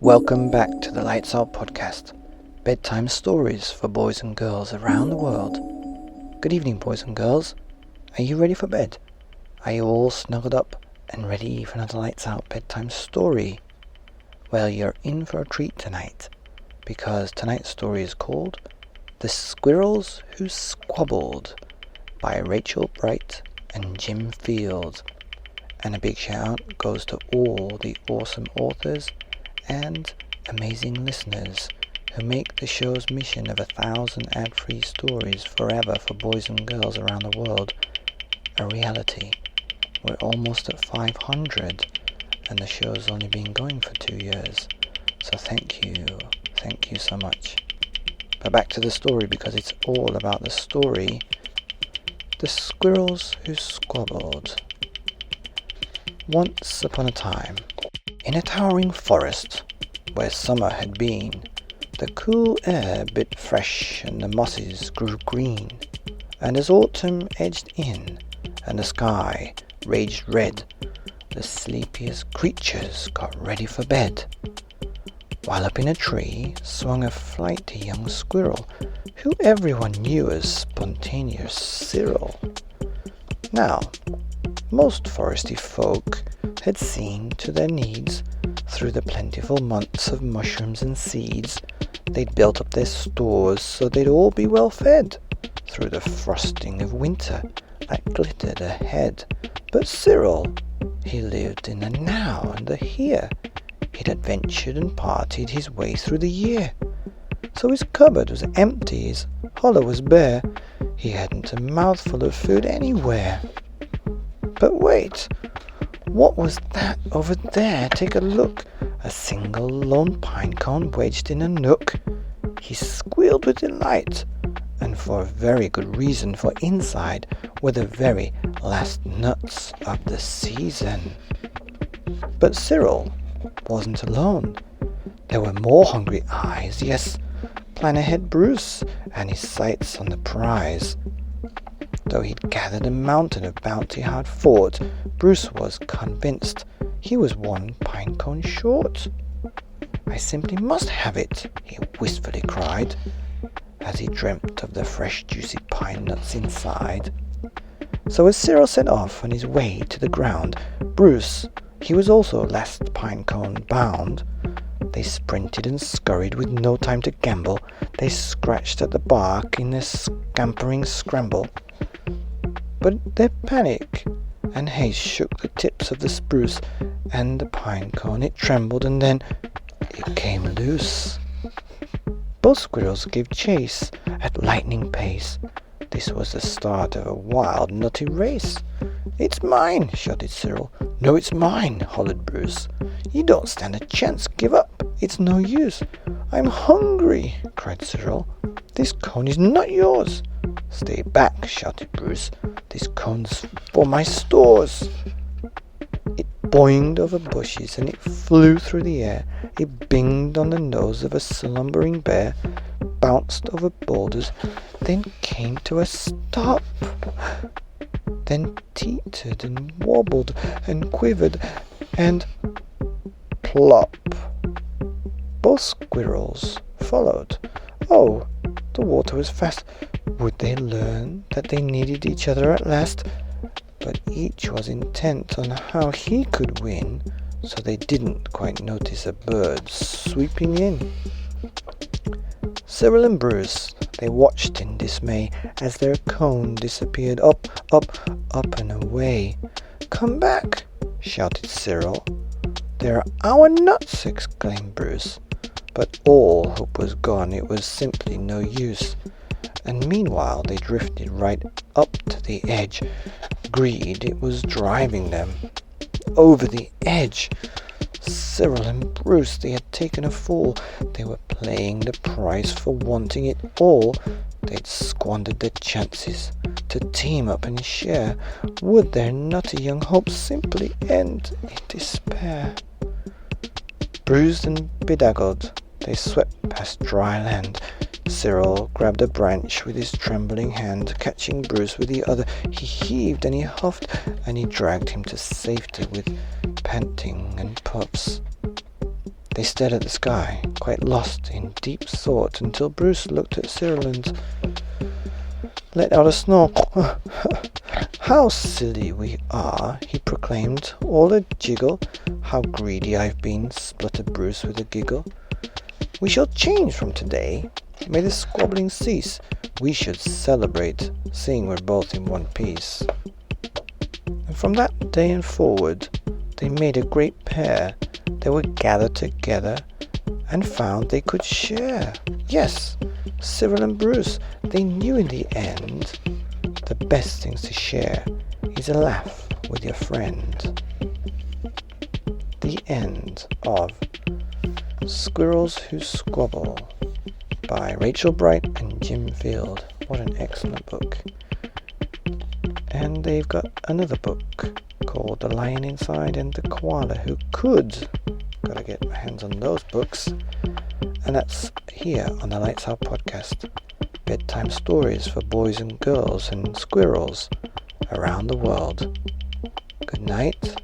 Welcome back to the Lights Out podcast, bedtime stories for boys and girls around the world. Good evening, boys and girls. Are you ready for bed? Are you all snuggled up and ready for another Lights Out bedtime story? Well, you're in for a treat tonight, because tonight's story is called The Squirrels Who Squabbled by Rachel Bright and Jim Field. And a big shout out goes to all the awesome authors and amazing listeners who make the show's mission of 1,000 ad-free stories forever for boys and girls around the world a reality. We're almost at 500 and the show's only been going for 2 years. So thank you so much. But back to the story, because it's all about the story, The Squirrels Who Squabbled. Once upon a time, in a towering forest, where summer had been, the cool air bit fresh and the mosses grew green, and as autumn edged in and the sky raged red, the sleepiest creatures got ready for bed, while up in a tree swung a flighty young squirrel, who everyone knew as Spontaneous Cyril. Now, most foresty folk had seen to their needs through the plentiful months of mushrooms and seeds. They'd built up their stores so they'd all be well fed through the frosting of winter that glittered ahead. But Cyril, he lived in the now and the here. He'd adventured and partied his way through the year. So his cupboard was empty, his hollow was bare. He hadn't a mouthful of food anywhere. But wait, what was that over there? Take a look. A single lone pine cone wedged in a nook. He squealed with delight, and for a very good reason, for inside were the very last nuts of the season. But Cyril wasn't alone. There were more hungry eyes, yes, plan ahead Bruce, and his sights on the prize. Though he'd gathered a mountain of bounty hard fought, Bruce was convinced he was one pine cone short. I simply must have it, he wistfully cried, as he dreamt of the fresh juicy pine nuts inside. So as Cyril set off on his way to the ground, Bruce, he was also last pine cone bound. They sprinted and scurried with no time to gamble. They scratched at the bark in their scampering scramble. But their panic and haste shook the tips of the spruce, and the pine cone it trembled, and then it came loose. Both squirrels gave chase at lightning pace. This was the start of a wild, nutty race. "It's mine!" shouted Cyril. "No, it's mine!" hollered Bruce. "You don't stand a chance. Give up. It's no use." "I'm hungry!" cried Cyril. "This cone is not yours." "Stay back!" shouted Bruce. "This cone's for my stores." It boinged over bushes and it flew through the air. It binged on the nose of a slumbering bear, bounced over boulders, then came to a stop, then teetered and wobbled and quivered, and plop. Both squirrels followed. Oh, the water was fast. Would they learn that they needed each other at last? But each was intent on how he could win, so they didn't quite notice a bird sweeping in. Cyril and Bruce, they watched in dismay as their cone disappeared up, and away. "Come back!" shouted Cyril. "They're our nuts!" exclaimed Bruce. But all hope was gone. It was simply no use. And meanwhile they drifted right up to the edge. Greed, it was driving them over the edge. Cyril and Bruce, they had taken a fall. They were paying the price for wanting it all. They'd squandered their chances to team up and share. Would their nutty young hopes simply end in despair? Bruised and bedazzled, they swept past dry land. Cyril grabbed a branch with his trembling hand, catching Bruce with the other. He heaved and he huffed, and he dragged him to safety with panting and puffs. They stared at the sky, quite lost in deep thought, until Bruce looked at Cyril and let out a snore. "How silly we are," he proclaimed, all a jiggle. "How greedy I've been," spluttered Bruce with a giggle. "We shall change from today. May this squabbling cease. We should celebrate, seeing we're both in one piece." And from that day and forward, they made a great pair. They were gathered together and found they could share. Yes, Cyril and Bruce, they knew in the end the best things to share is a laugh with your friend. The end of Squirrels Who Squabble by Rachel Bright and Jim Field. What an excellent book. And they've got another book called The Lion Inside and the Koala Who Could. Gotta get my hands on those books. And that's here on the Lights Out podcast. Bedtime stories for boys and girls and squirrels around the world. Good night.